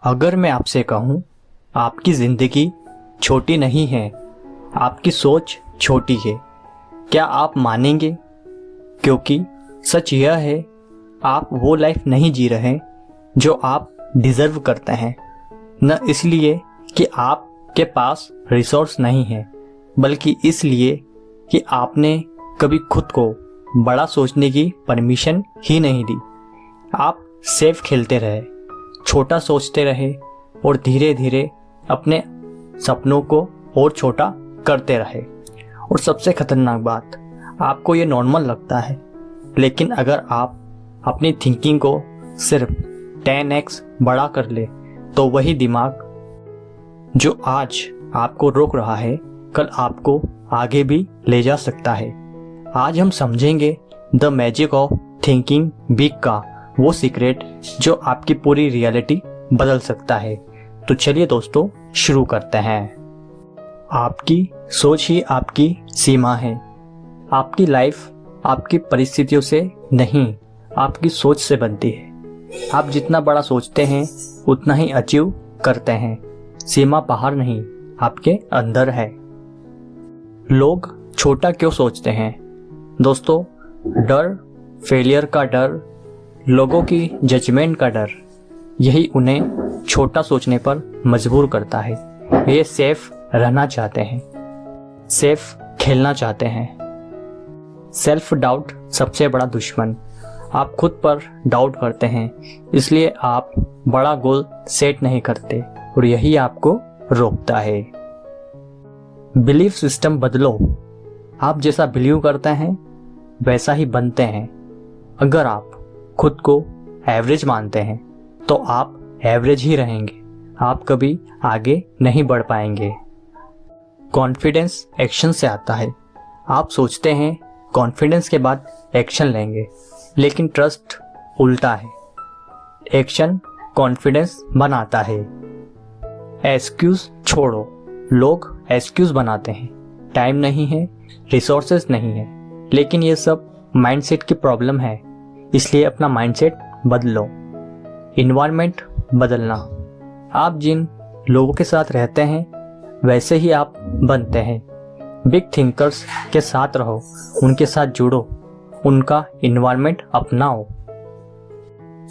अगर मैं आपसे कहूँ आपकी ज़िंदगी छोटी नहीं है, आपकी सोच छोटी है, क्या आप मानेंगे? क्योंकि सच यह है, आप वो लाइफ नहीं जी रहे जो आप डिज़र्व करते हैं। न इसलिए कि आपके पास रिसोर्स नहीं है, बल्कि इसलिए कि आपने कभी खुद को बड़ा सोचने की परमिशन ही नहीं दी। आप सेफ खेलते रहे, छोटा सोचते रहे और धीरे धीरे अपने सपनों को और छोटा करते रहे। और सबसे खतरनाक बात, आपको ये नॉर्मल लगता है, लेकिन अगर आप अपनी थिंकिंग को सिर्फ 10x बड़ा कर ले तो वही दिमाग जो आज आपको रोक रहा है, कल आपको आगे भी ले जा सकता है। आज हम समझेंगे the magic of thinking big का वो सीक्रेट जो आपकी पूरी रियलिटी बदल सकता है। तो चलिए दोस्तों, शुरू करते हैं। आपकी सोच ही आपकी सीमा है। आपकी लाइफ आपकी परिस्थितियों से नहीं, आपकी सोच से बनती है। आप जितना बड़ा सोचते हैं उतना ही अचीव करते हैं। सीमा बाहर नहीं, आपके अंदर है। लोग छोटा क्यों सोचते हैं? दोस्तों, डर, फेलियर का डर, लोगों की जजमेंट का डर, यही उन्हें छोटा सोचने पर मजबूर करता है। ये सेफ रहना चाहते हैं, सेफ खेलना चाहते हैं। सेल्फ डाउट सबसे बड़ा दुश्मन। आप खुद पर डाउट करते हैं, इसलिए आप बड़ा गोल सेट नहीं करते और यही आपको रोकता है। बिलीफ सिस्टम बदलो। आप जैसा बिलीव करते हैं वैसा ही बनते हैं। अगर आप खुद को एवरेज मानते हैं तो आप एवरेज ही रहेंगे, आप कभी आगे नहीं बढ़ पाएंगे। कॉन्फिडेंस एक्शन से आता है। आप सोचते हैं कॉन्फिडेंस के बाद एक्शन लेंगे, लेकिन ट्रस्ट उल्टा है। एक्शन कॉन्फिडेंस बनाता है। एक्सक्यूज छोड़ो। लोग एक्सक्यूज बनाते हैं, टाइम नहीं है, रिसोर्सेज नहीं है, लेकिन ये सब माइंडसेट की प्रॉब्लम है। इसलिए अपना माइंडसेट बदलो। इन्वायरमेंट बदलना। आप जिन लोगों के साथ रहते हैं वैसे ही आप बनते हैं। बिग थिंकर्स के साथ रहो, उनके साथ जुड़ो, उनका इन्वायरमेंट अपनाओ।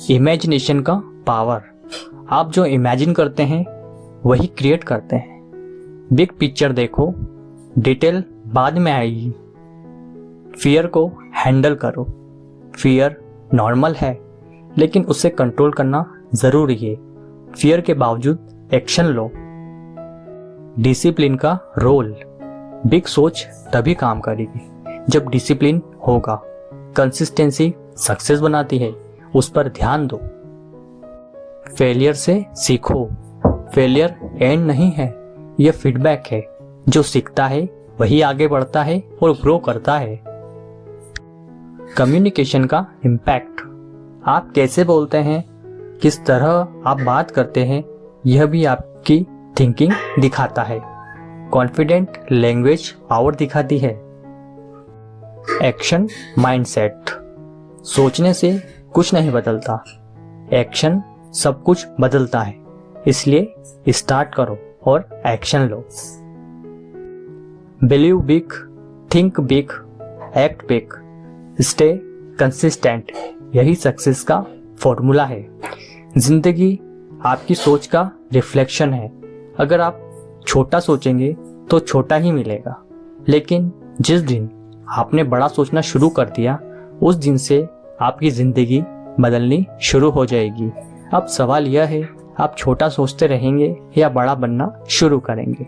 इमेजिनेशन का पावर। आप जो इमेजिन करते हैं वही क्रिएट करते हैं। बिग पिक्चर देखो, डिटेल बाद में आएगी। फियर को हैंडल करो। फियर नॉर्मल है, लेकिन उसे कंट्रोल करना जरूरी है। फियर के बावजूद एक्शन लो। डिसिप्लिन का रोल। बिग सोच तभी काम करेगी जब डिसिप्लिन होगा। कंसिस्टेंसी सक्सेस बनाती है, उस पर ध्यान दो। फेलियर से सीखो। फेलियर एंड नहीं है, यह फीडबैक है। जो सीखता है वही आगे बढ़ता है और ग्रो करता है। कम्युनिकेशन का इम्पैक्ट। आप कैसे बोलते हैं, किस तरह आप बात करते हैं, यह भी आपकी थिंकिंग दिखाता है। कॉन्फिडेंट लैंग्वेज पावर दिखाती है। Action mindset. सोचने से कुछ नहीं बदलता, एक्शन सब कुछ बदलता है। इसलिए स्टार्ट करो और एक्शन लो। Believe big, think big, act big, stay consistent. यही सक्सेस का फॉर्मूला है। जिंदगी आपकी सोच का रिफ्लेक्शन है। अगर आप छोटा सोचेंगे तो छोटा ही मिलेगा, लेकिन जिस दिन आपने बड़ा सोचना शुरू कर दिया, उस दिन से आपकी जिंदगी बदलनी शुरू हो जाएगी। अब सवाल यह है, आप छोटा सोचते रहेंगे या बड़ा बनना शुरू करेंगे?